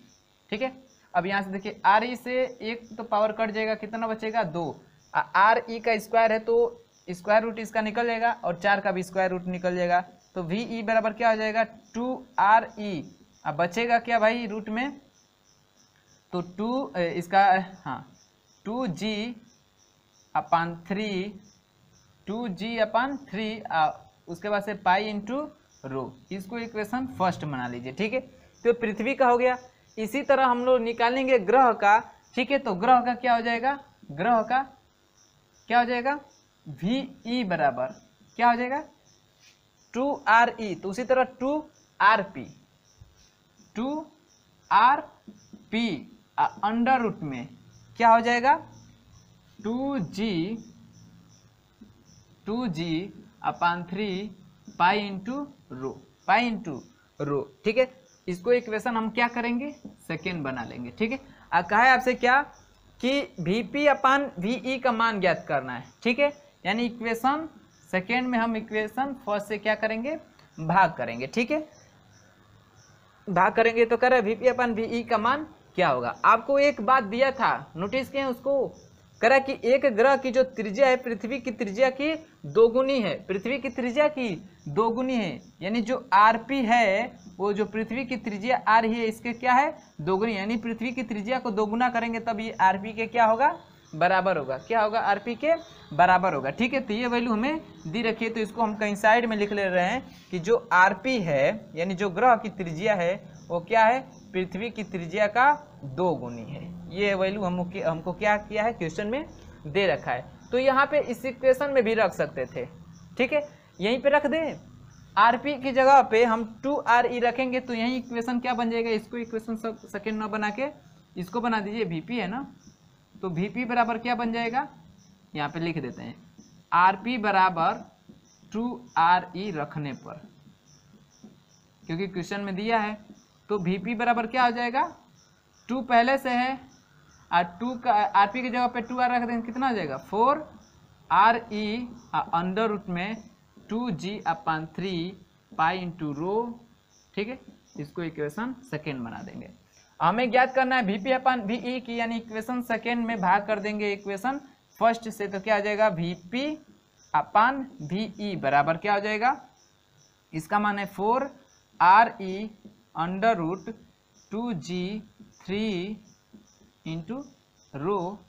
ठीक है। अब यहाँ से देखिए आर ई से एक तो पावर कट जाएगा, कितना बचेगा 2, आर ई का स्क्वायर है तो स्क्वायर रूट इसका निकल जाएगा और 4 का भी स्क्वायर रूट निकल जाएगा। तो वी ई बराबर क्या हो जाएगा 2re, अब बचेगा क्या भाई रूट में, तो 2 इसका हाँ 2g अपान 3, 2g अपान 3 उसके बाद से पाई इंटू रो, इसको इक्वेशन फर्स्ट बना लीजिए, ठीक है। तो पृथ्वी का हो गया। इसी तरह हम लोग निकालेंगे ग्रह का, ठीक है। तो ग्रह का क्या हो जाएगा, ग्रह का क्या हो जाएगा, वी ई बराबर क्या हो जाएगा 2re, तो उसी तरह 2rp, 2rp अंडर रूट में क्या हो जाएगा 2g अपान 3 pi into rho, pi into rho, ठीक है। इसको इक्वेशन हम क्या करेंगे, सेकेंड बना लेंगे, ठीक है। कहा है आपसे क्या कि vp अपान ve का मान ज्ञात करना है, ठीक है। यानी इक्वेशन सेकेंड में हम इक्वेशन फर्स्ट से क्या करेंगे, भाग करेंगे, ठीक है। भाग करेंगे तो कह vp अपान ve का मान क्या होगा। आपको एक बात दिया था, नोटिस किए उसको, करा कि एक ग्रह की जो त्रिज्या है पृथ्वी की त्रिज्या की दोगुनी है, पृथ्वी की त्रिज्या की दोगुनी है, यानी जो आरपी है वो जो पृथ्वी की त्रिज्या आ रही है इसके क्या है दोगुनी, यानी पृथ्वी की त्रिज्या को दोगुना करेंगे तब ये आरपी के क्या होगा, बराबर होगा, क्या होगा आरपी के बराबर होगा, ठीक है। तो ये वैल्यू हमें दी रखी है, तो इसको हम कहीं साइड में लिख ले रहे हैं कि जो आरपी है यानी जो ग्रह की त्रिज्या है वो क्या है, पृथ्वी की त्रिज्या का 2 गुनी है। ये वैल्यू हमको क्या किया है, क्वेश्चन में दे रखा है। तो यहाँ पे इस इक्वेशन में भी रख सकते थे, ठीक है, यहीं पे रख दें। आरपी की जगह पे हम 2re रखेंगे तो यही इक्वेशन क्या बन जाएगा, इसको इक्वेशन सेकेंड ना बना के इसको बना दीजिए, वीपी है ना, तो वीपी बराबर क्या बन जाएगा, यहाँ पे लिख देते हैं आरपी बराबर 2re रखने पर, क्योंकि क्वेश्चन में दिया है। तो वीपी बराबर क्या हो जाएगा, 2 पहले से है और 2 का आरपी की जगह पे 2r रख देंगे, कितना हो जाएगा 4re अंडर रूट में 2g अपान 3 पाई इंटू रो, ठीक है। इसको इक्वेशन सेकेंड बना देंगे। हमें ज्ञात करना है वीपी अपान वी की, यानी इक्वेशन सेकेंड में भाग कर देंगे इक्वेशन फर्स्ट से, तो क्या हो जाएगा वीपी अपान वी बराबर क्या हो जाएगा, इसका मान है 4re under root 2g 3 into rho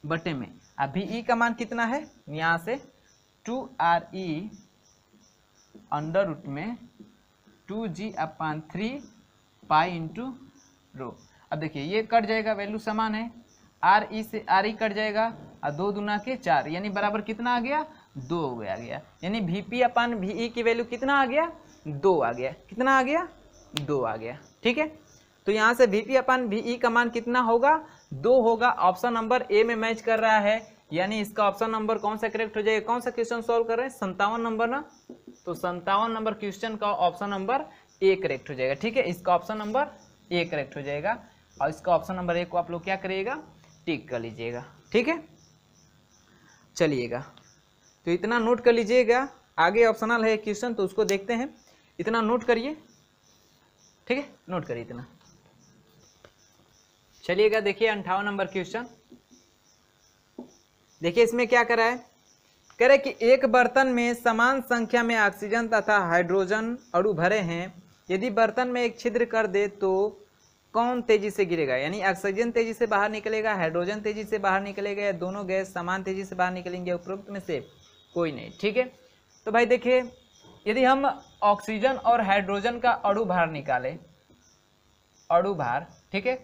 बटे में, अब वी का मान कितना है, यहाँ से 2re अंडर रूट में 2g अपान 3 पाई इंटू रो। अब देखिए ये कट जाएगा, वैल्यू समान है, re से re कट जाएगा और 2 दूना के 4, यानी बराबर कितना आ गया 2 हो गया, यानी वीपी अपान वी की वैल्यू कितना आ गया 2 आ गया, कितना आ गया 2 आ गया, ठीक है। तो यहाँ से वीपी अपान वी का मान कितना होगा 2 होगा। ऑप्शन नंबर ए में मैच कर रहा है, यानी इसका ऑप्शन नंबर कौन सा करेक्ट हो जाएगा। कौन सा क्वेश्चन सॉल्व कर रहे हैं, 57 नंबर ना, तो 57 नंबर क्वेश्चन का ऑप्शन नंबर ए करेक्ट हो जाएगा, ठीक है। इसका ऑप्शन नंबर ए करेक्ट हो जाएगा और इसका ऑप्शन नंबर ए को आप लोग क्या करिएगा, टिक कर लीजिएगा, ठीक है। चलिएगा, तो इतना नोट कर लीजिएगा आगे ऑप्शनल है क्वेश्चन, तो उसको देखते हैं। इतना नोट करिए, ठीक है, नोट करिए इतना। चलिएगा देखिए 58 नंबर क्वेश्चन। देखिए इसमें क्या करा है, कह रहे कि एक बर्तन में समान संख्या में ऑक्सीजन तथा हाइड्रोजन अणु भरे हैं। यदि बर्तन में एक छिद्र कर दे तो कौन तेजी से गिरेगा? यानी ऑक्सीजन तेजी से बाहर निकलेगा, हाइड्रोजन तेजी से बाहर निकलेगा, या दोनों गैस समान तेजी से बाहर निकलेंगे? उपरोक्त में से कोई नहीं, ठीक है। तो भाई देखिए, यदि हम ऑक्सीजन और हाइड्रोजन का अणु भार निकाले, अणु भार, ठीक है,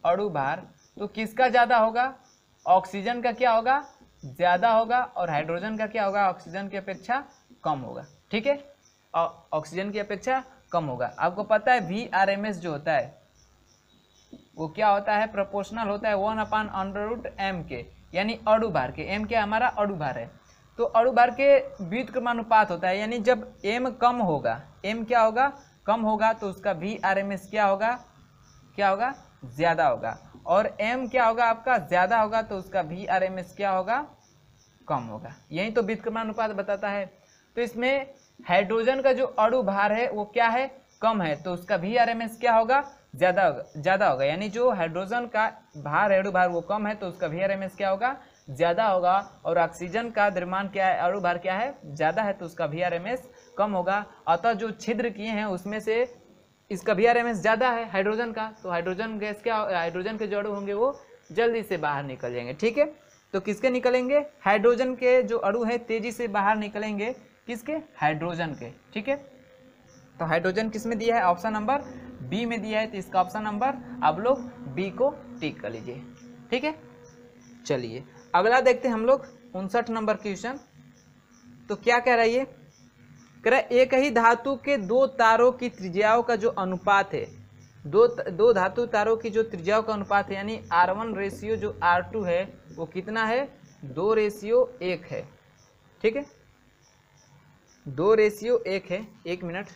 अणु भार, तो किसका ज्यादा होगा? ऑक्सीजन का क्या होगा? ज्यादा होगा, और हाइड्रोजन का क्या होगा? ऑक्सीजन की अपेक्षा कम होगा, ठीक है, ऑक्सीजन की अपेक्षा कम होगा। आपको पता है VRMS जो होता है वो क्या होता है? प्रोपोर्शनल होता है 1/√m के, यानी अणु भार के। m क्या हमारा अणु भार है, तो अणु भार के व्युत्क्रमानुपात होता है। यानी जब m कम होगा, m क्या होगा? कम होगा, तो उसका VRMS क्या होगा? क्या होगा? ज्यादा होगा। और m क्या होगा? आपका ज्यादा होगा, तो उसका VRMS क्या होगा? कम होगा। यही तो व्युत्क्रमानुपात बताता है। तो इसमें हाइड्रोजन का जो अणु भार है वो क्या है? कम है, तो उसका VRMS क्या होगा? ज्यादा होगा, ज्यादा होगा। यानी जो हाइड्रोजन का भार है, अणु भार, वो कम है, तो उसका VRMS क्या होगा? ज्यादा होगा। और ऑक्सीजन का द्रव्यमान क्या है? अणु भार क्या है? ज्यादा है, तो उसका VRMS कम होगा। अतः जो छिद्र किए हैं उसमें से इसका VRMS ज्यादा है हाइड्रोजन का, तो हाइड्रोजन गैस क्या, हाइड्रोजन के जो अणु होंगे वो जल्दी से बाहर निकल जाएंगे, ठीक है। तो किसके निकलेंगे? हाइड्रोजन के जो अणु है तेजी से बाहर निकलेंगे। किसके? हाइड्रोजन के, ठीक है। तो हाइड्रोजन किस में दिया है? ऑप्शन नंबर बी में दिया है, तो इसका ऑप्शन नंबर आप लोग बी को टिक कर लीजिए, ठीक है। चलिए अगला देखते हैं हम लोग 59 नंबर क्वेश्चन। तो क्या कह रहा है ये? कह रहा है एक ही धातु के दो तारों की त्रिज्याओं का जो अनुपात है, दो धातु तारों की जो त्रिज्याओं का अनुपात है, यानी R1 रेशियो जो R2 है वो कितना है? 2:1 है, ठीक है, 2:1 है। 1 मिनट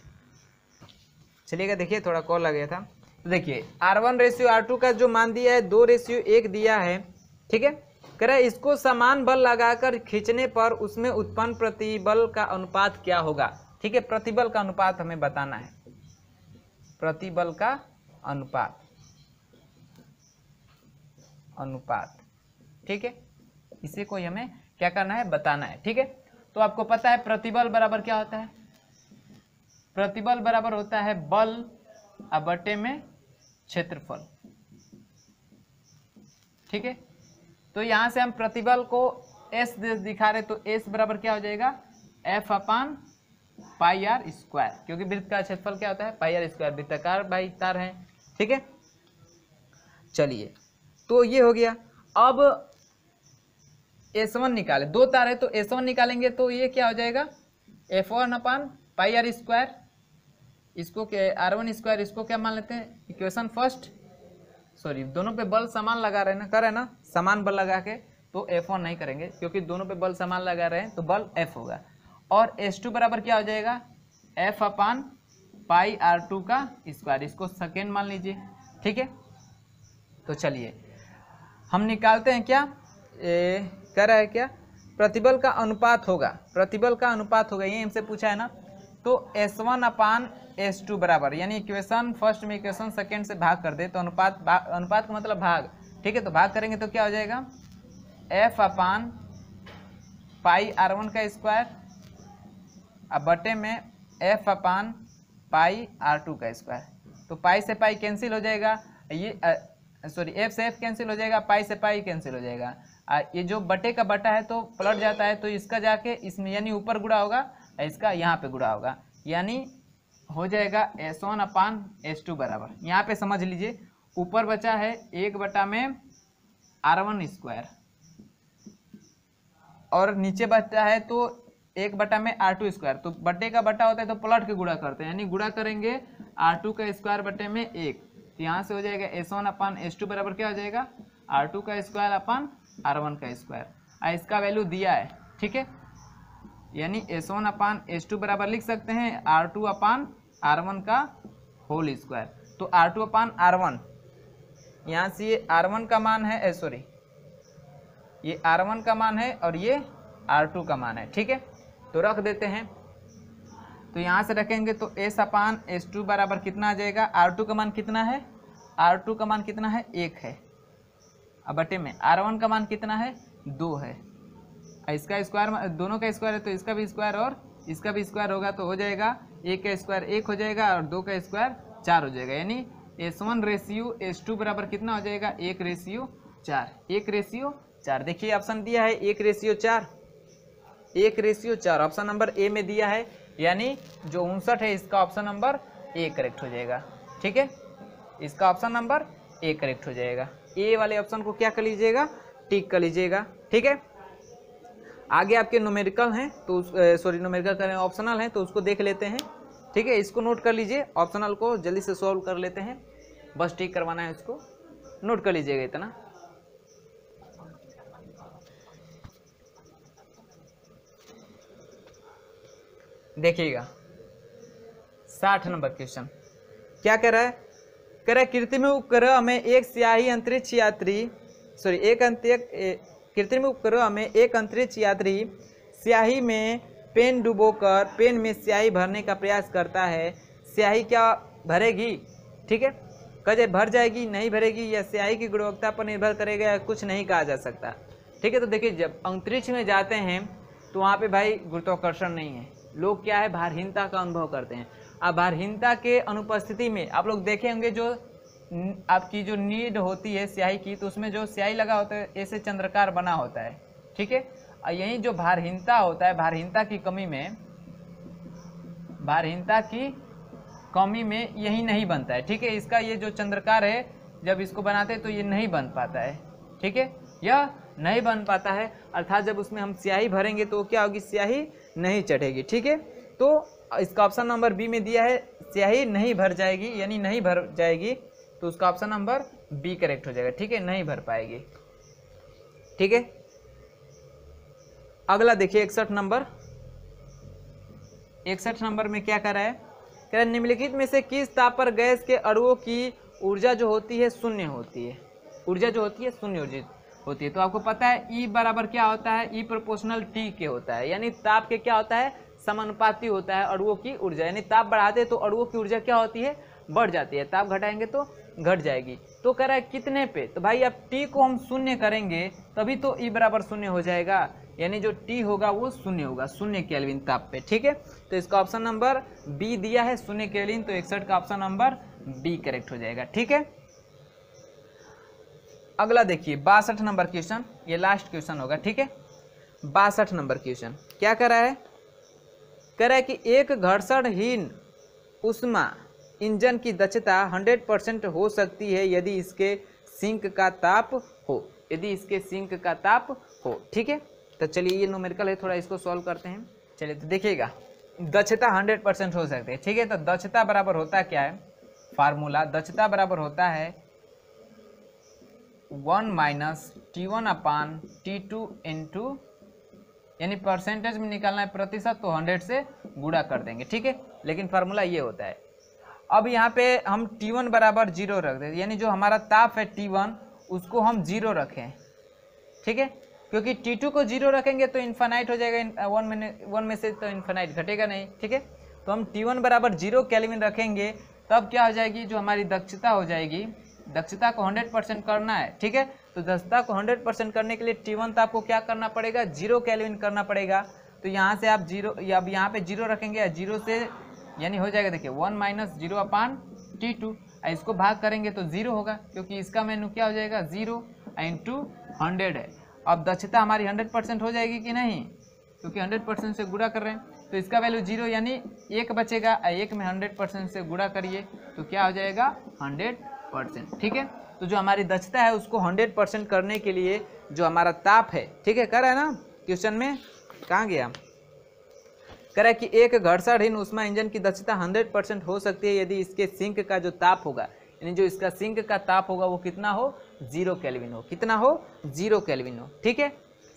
चलिएगा, देखिए थोड़ा कॉल आ गया था। तो देखिए R1 रेशियो R2 का जो मान दिया है 2:1 दिया है, ठीक है। कह रहा है इसको समान बल लगाकर खींचने पर उसमें उत्पन्न प्रतिबल का अनुपात क्या होगा? ठीक है, प्रतिबल का अनुपात हमें बताना है, प्रतिबल का अनुपात, ठीक है, इसे कोई हमें क्या करना है? बताना है, ठीक है। तो आपको पता है प्रतिबल बराबर क्या होता है? प्रतिबल बराबर होता है बल बटे में क्षेत्रफल, ठीक है। तो यहां से हम प्रतिबल को S दिखा रहे, तो S बराबर क्या हो जाएगा? F/πr², क्योंकि वृत्त का क्षेत्रफल क्या होता है? πr², वृत्ताकार भाई तार है, ठीक है। चलिए तो ये हो गया। अब S1 निकाले, दो तार है तो S1 निकालेंगे, तो ये क्या हो जाएगा? F1/πr², इसको क्या R1², इसको क्या मान लेते हैं? इक्वेशन फर्स्ट, सॉरी दोनों पे बल समान लगा रहे हैं ना, कर रहे ना, समान बल लगा के, तो F1 नहीं करेंगे क्योंकि दोनों पे बल समान लगा रहे हैं, तो बल F होगा। और S2 बराबर क्या हो जाएगा? F/πr², इसको सेकेंड मान लीजिए, ठीक है। तो चलिए हम निकालते हैं, क्या कह रहा है? क्या प्रतिबल का अनुपात होगा? प्रतिबल का अनुपात होगा, ये हमसे पूछा है ना। तो S1/S2 बराबर, यानी इक्वेशन फर्स्ट में इक्वेशन सेकेंड से भाग कर दे, तो अनुपात का मतलब भाग, ठीक है। तो भाग करेंगे तो क्या हो जाएगा? F/πr1² अब बटे में F/πr2²। तो पाई से पाई कैंसिल हो जाएगा, ये सॉरी F से F कैंसिल हो जाएगा, पाई से पाई कैंसिल हो जाएगा। ये जो बटे का बटा है तो पलट जाता है, तो इसका जाके इसमें यानी ऊपर गुणा होगा, इसका यहाँ पे गुणा होगा, यानी हो जाएगा S1/S2 बराबर, यहाँ पे समझ लीजिए ऊपर बचा है 1/R1² और नीचे बचा है तो 1/R2²। तो बटे का बटा होता है तो पलट के गुणा करते हैं, यानी गुणा करेंगे R2² बटे में 1, तो यहाँ से हो जाएगा S1/S2 बराबर क्या हो जाएगा? R2² इसका वैल्यू दिया है, ठीक है। यानी S1/S2 बराबर लिख सकते हैं R2/R1 का होल स्क्वायर। तो R2/R1, यहाँ से ये R1 का मान है, सॉरी ये R1 का मान है और ये R2 का मान है। ठीक है, तो रख देते हैं। तो यहाँ से रखेंगे तो S/S2 बराबर कितना आ जाएगा, R2 का मान कितना है, R2 का मान कितना है 1 है, अब बटे में R1 का मान कितना है 2 है, इसका स्क्वायर दोनों का स्क्वायर है तो इसका भी स्क्वायर और इसका भी स्क्वायर होगा तो हो जाएगा 1 का स्क्वायर 1 हो जाएगा और 2 का स्क्वायर 4 हो जाएगा, यानी S1/S2 बराबर कितना हो जाएगा 1/4, 1/4। देखिए ऑप्शन दिया है 1/4, 1/4 ऑप्शन नंबर ए में दिया है, यानी जो 59 है इसका ऑप्शन नंबर ए करेक्ट हो जाएगा। ठीक है, इसका ऑप्शन नंबर ए करेक्ट हो जाएगा। ए वाले ऑप्शन को क्या कर लीजिएगा, टिक कर लीजिएगा। ठीक है, आगे आपके न्यूमेरिकल हैं तो न्यूमेरिकल करें ऑप्शनल हैं तो उसको देख लेते हैं। ठीक है, इसको नोट कर लीजिए, ऑप्शनल को जल्दी से सॉल्व कर लेते हैं, बस टिक करवाना है, उसको नोट कर लीजिएगा इतना। देखिएगा 60 नंबर क्वेश्चन क्या कह रहा है, कह रहा है कृत्रिम उपग्रह में एक स्याही अंतरिक्ष यात्री कृत्रिम उपग्रह में एक अंतरिक्ष यात्री स्याही में पेन डुबोकर पेन में स्याही भरने का प्रयास करता है, स्याही क्या भरेगी। ठीक है, कहे भर जाएगी नहीं भरेगी, या स्याही की गुणवत्ता पर निर्भर करेगा, या कुछ नहीं कहा जा सकता। ठीक है, तो देखिए जब अंतरिक्ष में जाते हैं तो वहाँ पे भाई गुरुत्वाकर्षण नहीं है, लोग क्या है भारहीनता का अनुभव करते हैं। अब भारहीनता के अनुपस्थिति में आप लोग देखे होंगे जो आपकी जो नीड होती है स्याही की, तो उसमें जो स्याही लगा होता है ऐसे चंद्रकार बना होता है। ठीक है, और यही जो भारहीनता होता है, भारहीनता की कमी में यही नहीं बनता है। ठीक है, इसका ये जो चंद्रकार है जब इसको बनाते हैं तो ये नहीं बन पाता है। ठीक है, यह नहीं बन पाता है, अर्थात जब उसमें हम स्याही भरेंगे तो क्या होगी, स्याही नहीं चढ़ेगी। ठीक है, तो इसका ऑप्शन नंबर बी में दिया है स्याही नहीं भर जाएगी, यानी नहीं भर जाएगी, तो उसका ऑप्शन नंबर बी करेक्ट हो जाएगा। ठीक है, नहीं भर पाएगी। ठीक है, अगला देखिए 61 नंबर में क्या कर रहा है, कह रहा है निम्नलिखित में से किस ताप पर गैस के अणुओं की ऊर्जा जो होती है शून्य होती है, ऊर्जा जो होती है शून्य ऊर्जित होती है। तो आपको पता है E बराबर क्या होता है, E प्रोपोर्शनल T के होता है, यानी ताप के क्या होता है, समानुपाती होता है अणुओं की ऊर्जा, यानी ताप बढ़ाते तो अणुओं की ऊर्जा क्या होती है, बढ़ जाती है, ताप घटाएंगे तो घट जाएगी। तो कह रहा है कितने पे, तो भाई अब T को हम शून्य करेंगे तभी तो E बराबर शून्य हो जाएगा, यानी जो T होगा वो शून्य होगा, 0 केल्विन ताप पे। ठीक है, तो इसका ऑप्शन नंबर बी दिया है 0 केल्विन, तो 61 का ऑप्शन नंबर बी करेक्ट हो जाएगा। ठीक है, अगला देखिए 62 नंबर क्वेश्चन, ये लास्ट क्वेश्चन होगा। ठीक है, 62 नंबर क्वेश्चन क्या कर रहा है, कह रहा है कि एक घर्षणहीन ऊष्मा इंजन की दक्षता 100% हो सकती है यदि इसके सिंक का ताप हो, यदि इसके सिंक का ताप हो। ठीक है, तो चलिए ये न्यूमेरिकल है, थोड़ा इसको सॉल्व करते हैं। चलिए तो देखिएगा दक्षता 100% हो सकती है। ठीक है, तो दक्षता बराबर होता क्या है, फार्मूला दक्षता बराबर होता है 1 - T1/T2 इंटू, यानी परसेंटेज में निकालना है प्रतिशत तो 100 से गुणा कर देंगे। ठीक है, लेकिन फार्मूला ये होता है। अब यहाँ पे हम T1 बराबर 0 रख देते, यानी जो हमारा ताप है T1 उसको हम 0 रखें। ठीक है, क्योंकि T2 को 0 रखेंगे तो इन्फानाइट हो जाएगा, 1 में से तो इन्फानाइट घटेगा नहीं। ठीक है, तो हम T1 बराबर 0 केल्विन रखेंगे, तब क्या हो जाएगी, जो हमारी दक्षता हो जाएगी, दक्षता को 100% करना है। ठीक है, तो दक्षता को 100% करने के लिए T1 ताप को क्या करना पड़ेगा, 0 केल्विन करना पड़ेगा। तो यहाँ से आप 0, अब यहाँ पे 0 रखेंगे, 0 से यानी हो जाएगा देखिए 1 - 0/T2, इसको भाग करेंगे तो 0 होगा, क्योंकि इसका वैल्यू क्या हो जाएगा 0 × 100 है। अब दक्षता हमारी 100% हो जाएगी कि नहीं, क्योंकि 100% से गुणा कर रहे हैं, तो इसका वैल्यू 0 यानी 1 बचेगा, 1 में 100% से गुणा करिए तो क्या हो जाएगा 100%। ठीक है, तो जो हमारी दक्षता है उसको 100% करने के लिए जो हमारा ताप है, ठीक है, कर रहा है ना क्वेश्चन में, कहाँ गया, कह रहा है कि एक घर्षणहीन ऊष्मा इंजन की दक्षता 100% हो सकती है यदि इसके सिंक का जो ताप होगा, यानी जो इसका सिंक का ताप होगा वो कितना हो, 0 केल्विन हो। कितना हो, 0 केल्विन हो। ठीक है,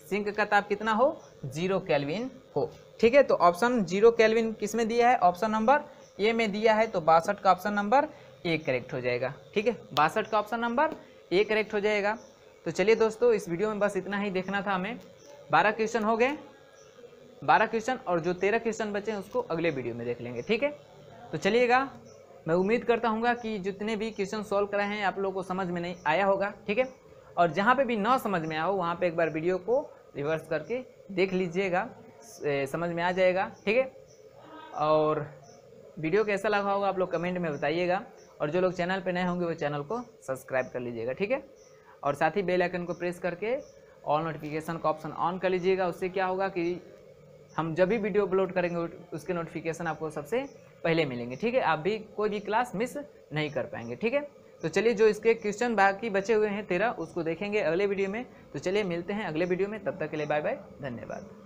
सिंक का ताप कितना हो, 0 केल्विन हो। ठीक है, तो ऑप्शन 0 केल्विन किस में दिया है, ऑप्शन नंबर ए में दिया है, तो 62 का ऑप्शन नंबर ए करेक्ट हो जाएगा। ठीक है, 62 का ऑप्शन नंबर ए करेक्ट हो जाएगा। तो चलिए दोस्तों, इस वीडियो में बस इतना ही देखना था हमें। 12 क्वेश्चन हो गए, 12 क्वेश्चन और जो 13 क्वेश्चन बचे हैं उसको अगले वीडियो में देख लेंगे, ठीक है। तो चलिएगा, मैं उम्मीद करता हूँ कि जितने भी क्वेश्चन सॉल्व कराए हैं आप लोगों को समझ में नहीं आया होगा, ठीक है। और जहाँ पे भी ना समझ में आया हो वहाँ पे एक बार वीडियो को रिवर्स करके देख लीजिएगा, समझ में आ जाएगा, ठीक है। और वीडियो कैसा लगा होगा आप लोग कमेंट में बताइएगा, और जो लोग चैनल पे नए होंगे वो चैनल को सब्सक्राइब कर लीजिएगा, ठीक है। और साथ ही बेल आइकन को प्रेस करके ऑल नोटिफिकेशन का ऑप्शन ऑन कर लीजिएगा। उससे क्या होगा कि हम जब भी वीडियो अपलोड करेंगे उसके नोटिफिकेशन आपको सबसे पहले मिलेंगे, ठीक है। आप भी कोई भी क्लास मिस नहीं कर पाएंगे, ठीक है। तो चलिए, जो इसके क्वेश्चन बाकी बचे हुए हैं 13 उसको देखेंगे अगले वीडियो में। तो चलिए मिलते हैं अगले वीडियो में, तब तक के लिए बाय बाय, धन्यवाद।